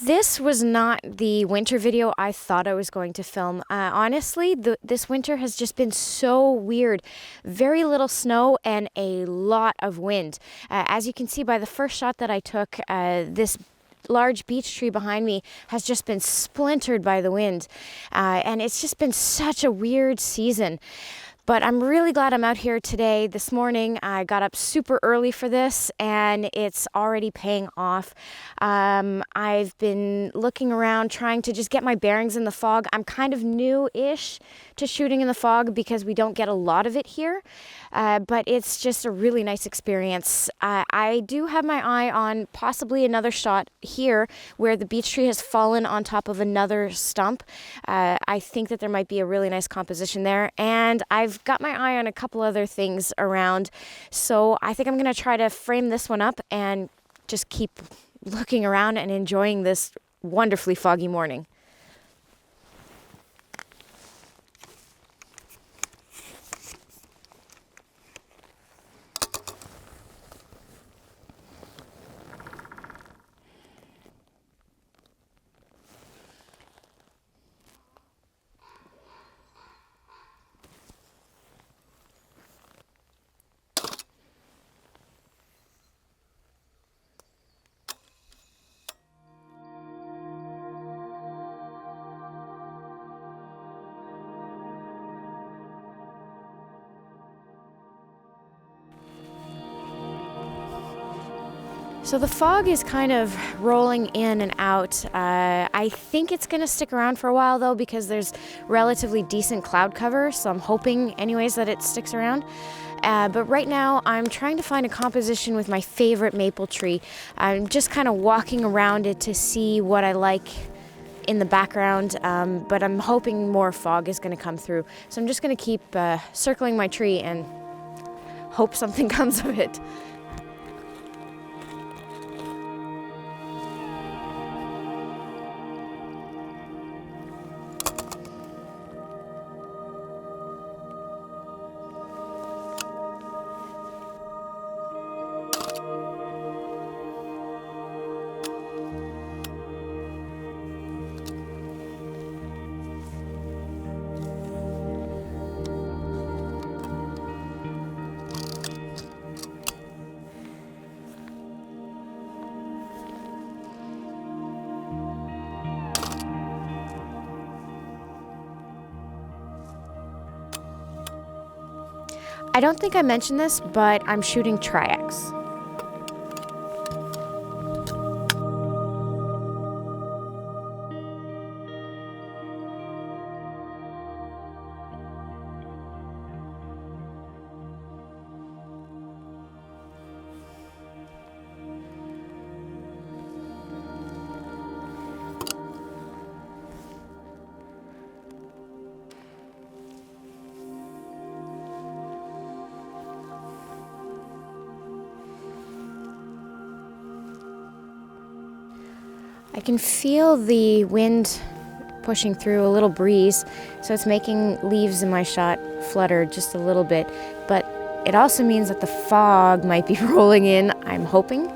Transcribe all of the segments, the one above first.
This was not the winter video I thought I was going to film. Honestly, this winter has just been so weird. Very little snow and a lot of wind. As you can see by the first shot that I took, this large beech tree behind me has just been splintered by the wind. And it's just been such a weird season. But I'm really glad I'm out here today. This morning, I got up super early for this, and it's already paying off. I've been looking around, trying to just get my bearings in the fog. I'm kind of new-ish to shooting in the fog because we don't get a lot of it here, but it's just a really nice experience. I do have my eye on possibly another shot here where the beech tree has fallen on top of another stump. I think that there might be a really nice composition there, and I've got my eye on a couple other things around, so I think I'm going to try to frame this one up and just keep looking around and enjoying this wonderfully foggy morning. So the fog is kind of rolling in and out. I think it's going to stick around for a while though, because there's relatively decent cloud cover, so I'm hoping anyways that it sticks around. But right now I'm trying to find a composition with my favorite maple tree. I'm just kind of walking around it to see what I like in the background, but I'm hoping more fog is going to come through. So I'm just going to keep circling my tree and hope something comes of it. I don't think I mentioned this, but I'm shooting Tri-X. I can feel the wind pushing through, a little breeze, so it's making leaves in my shot flutter just a little bit, but it also means that the fog might be rolling in, I'm hoping.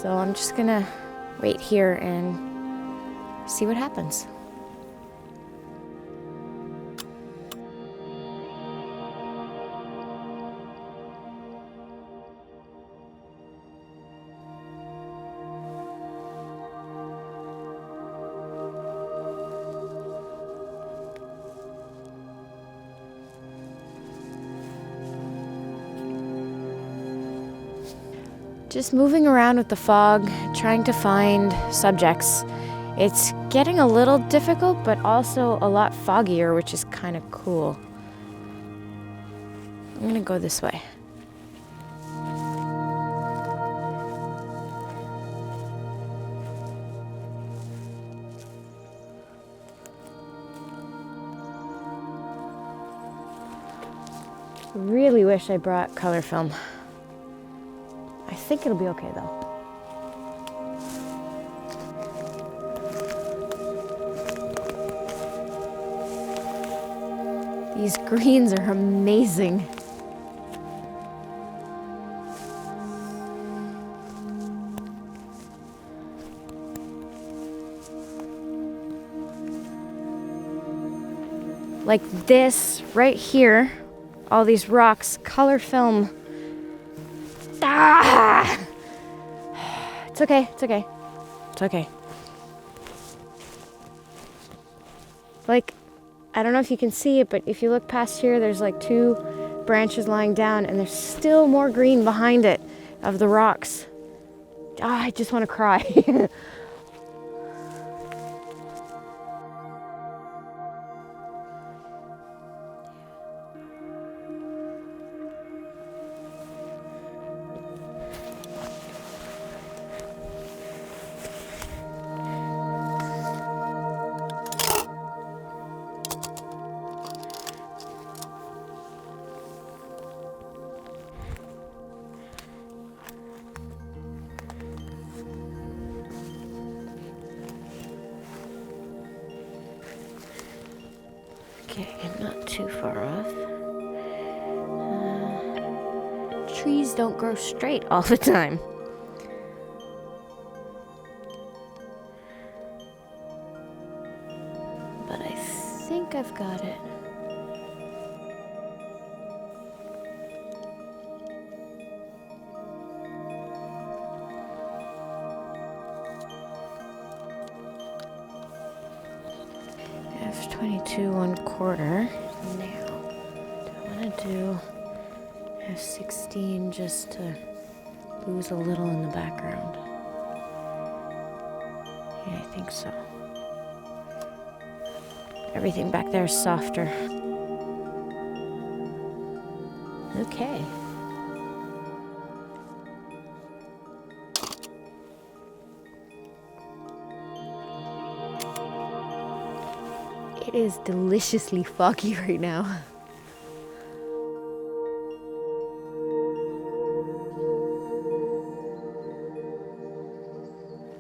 So I'm just gonna wait here and see what happens. Just moving around with the fog, trying to find subjects. It's getting a little difficult, but also a lot foggier, which is kind of cool. I'm gonna go this way. Really wish I brought color film. I think it'll be okay though. These greens are amazing. like this right here, all these rocks, color film. Ah! It's okay, it's okay, it's okay. Like, I don't know if you can see it, but if you look past here, there's like 2 branches lying down, and there's still more green behind it of the rocks. Ah, I just want to cry. Okay, not too far off. Trees don't grow straight all the time. But I think I've got it. F22 1/4. Now, do I want to do F16 just to lose a little in the background? Yeah, I think so. Everything back there is softer. Okay. It is deliciously foggy right now.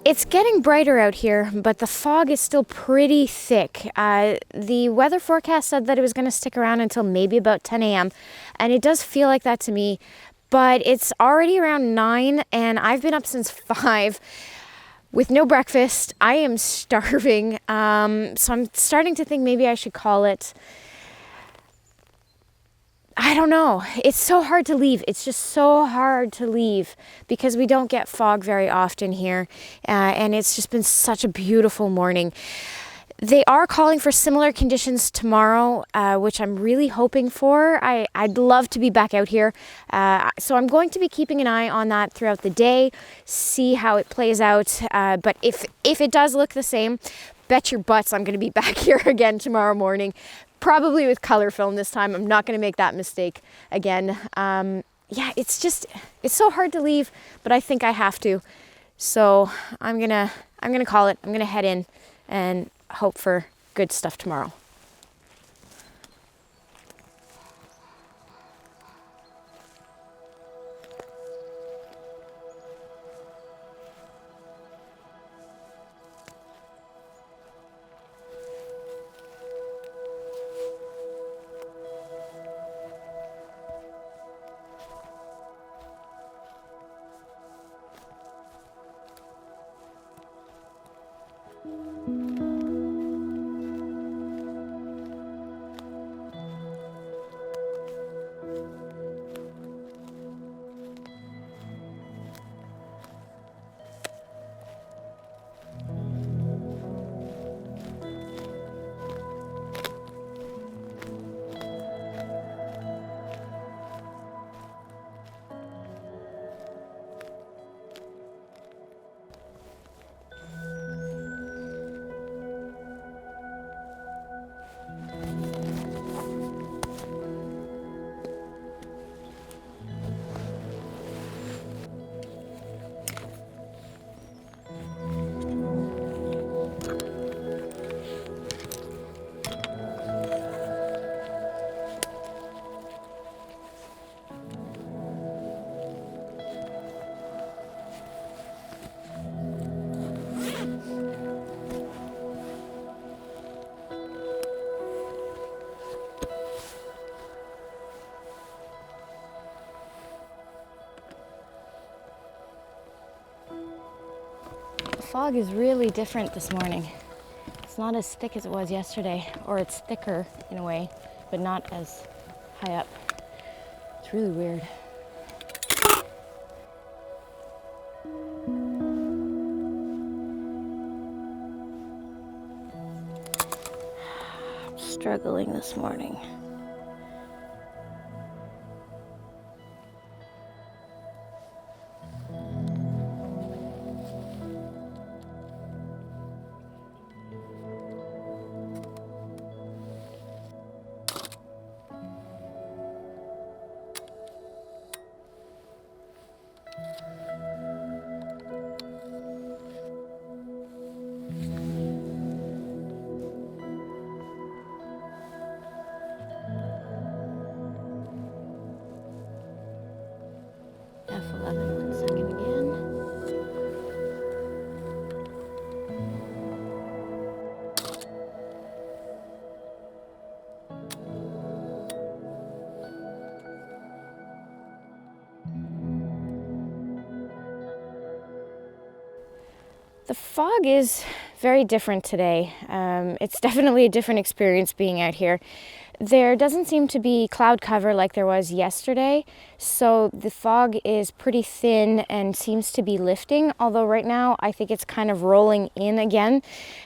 It's getting brighter out here, but the fog is still pretty thick. The weather forecast said that it was going to stick around until maybe about 10 a.m. And it does feel like that to me, but it's already around 9 and I've been up since 5. With no breakfast. I am starving, so I'm starting to think maybe I should call it. I don't know. It's so hard to leave. It's just so hard to leave because we don't get fog very often here, and it's just been such a beautiful morning. They are calling for similar conditions tomorrow, which I'm really hoping for. I'd love to be back out here. So I'm going to be keeping an eye on that throughout the day, see how it plays out. But if it does look the same, bet your butts I'm going to be back here again tomorrow morning, probably with color film this time. I'm not going to make that mistake again. Yeah, it's so hard to leave, but I think I have to. So I'm gonna call it. I'm going to head in and hope for good stuff tomorrow. The fog is really different this morning. It's not as thick as it was yesterday, or it's thicker in a way, but not as high up. It's really weird. I'm struggling this morning. F11, 1 second again. The fog is very different today. It's definitely a different experience being out here. There doesn't seem to be cloud cover like there was yesterday, so the fog is pretty thin and seems to be lifting, although right now I think it's kind of rolling in again.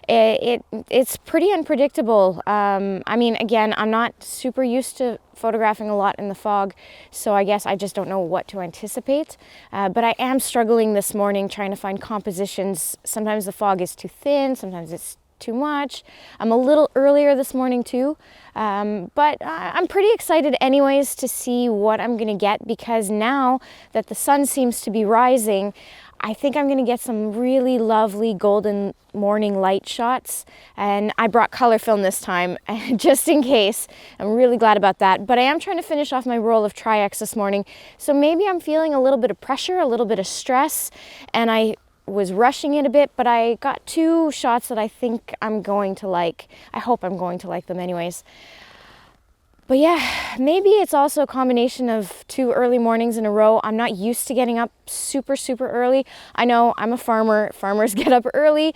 It's pretty unpredictable. I mean, again, I'm not super used to photographing a lot in the fog, so I guess I just don't know what to anticipate. But I am struggling this morning trying to find compositions. Sometimes the fog is too thin, sometimes it's too much. I'm a little earlier this morning too, but I'm pretty excited anyways to see what I'm gonna get, because now that the sun seems to be rising, I think I'm gonna get some really lovely golden morning light shots, and I brought color film this time just in case. I'm really glad about that, but I am trying to finish off my roll of Tri-X this morning, so maybe I'm feeling a little bit of pressure, a little bit of stress, and I was rushing it a bit, but I got 2 shots that I think I'm going to like. I hope I'm going to like them anyways. But yeah, maybe it's also a combination of 2 early mornings in a row. I'm not used to getting up super early. I know I'm a farmer. Farmers get up early,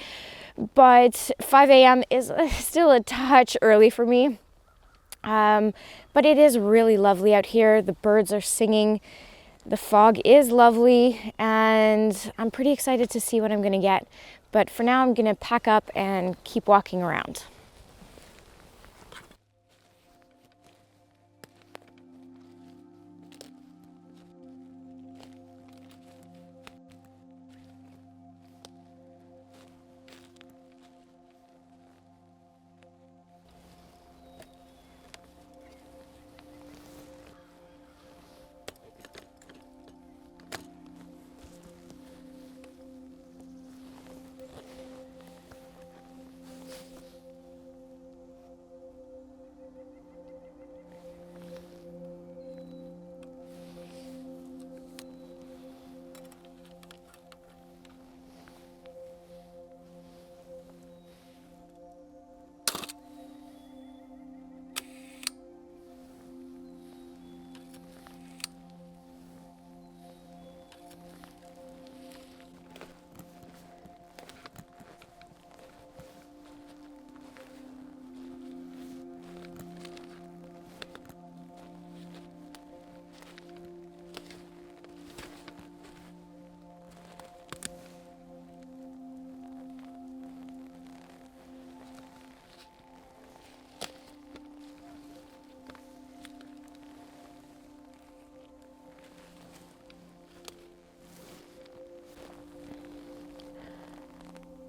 but 5 a.m. is still a touch early for me. But it is really lovely out here. The birds are singing. The fog is lovely, and I'm pretty excited to see what I'm going to get. But for now, I'm going to pack up and keep walking around.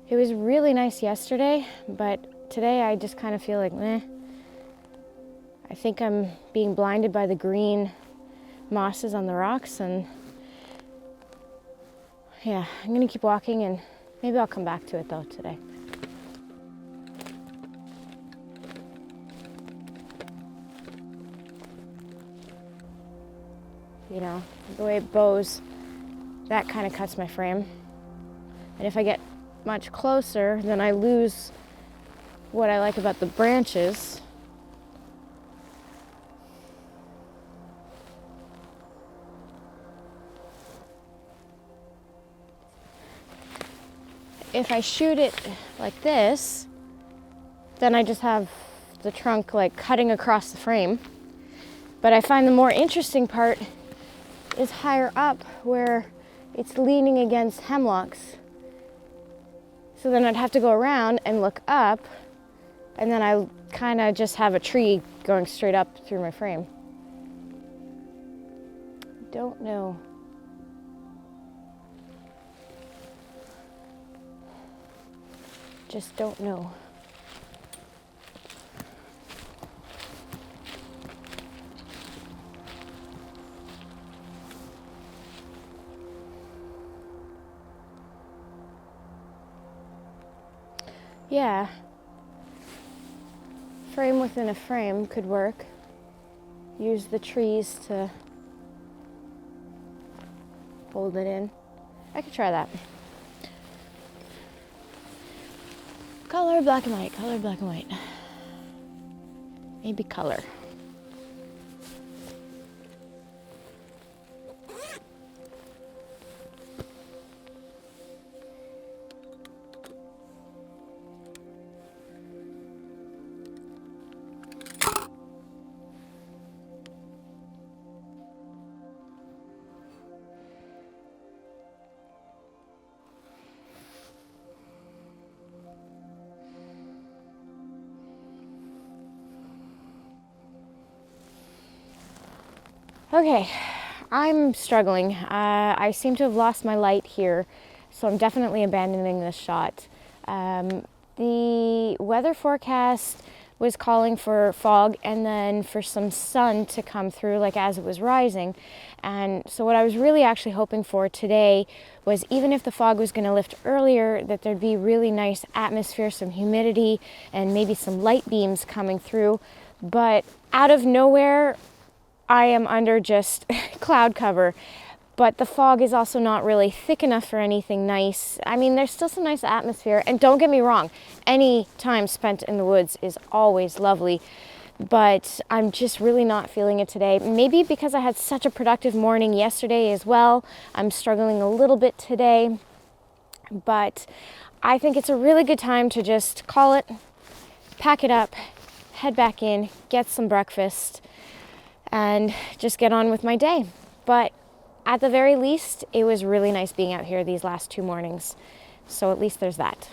It was really nice yesterday, but today I just kind of feel like, meh. I think I'm being blinded by the green mosses on the rocks, and yeah, I'm gonna keep walking, and maybe I'll come back to it though today. You know, the way it bows, that kind of cuts my frame. And if I get much closer, then I lose what I like about the branches. If I shoot it like this, then I just have the trunk like cutting across the frame. But I find the more interesting part is higher up where it's leaning against hemlocks. So then I'd have to go around and look up, and then I kind of just have a tree going straight up through my frame. Don't know. Just don't know. Yeah. Frame within a frame could work. Use the trees to hold it in. I could try that. Color, black and white, color, black and white. Maybe color. Okay, I'm struggling. I seem to have lost my light here, so I'm definitely abandoning this shot. The weather forecast was calling for fog and then for some sun to come through like as it was rising. And so what I was really actually hoping for today was, even if the fog was going to lift earlier, that there'd be really nice atmosphere, some humidity, and maybe some light beams coming through. But out of nowhere, I am under just cloud cover, but the fog is also not really thick enough for anything nice. I mean, there's still some nice atmosphere, and don't get me wrong, any time spent in the woods is always lovely, but I'm just really not feeling it today. Maybe because I had such a productive morning yesterday as well. I'm struggling a little bit today, but I think it's a really good time to just call it, pack it up, head back in, get some breakfast, and just get on with my day. But at the very least, it was really nice being out here these last 2 mornings. So at least there's that.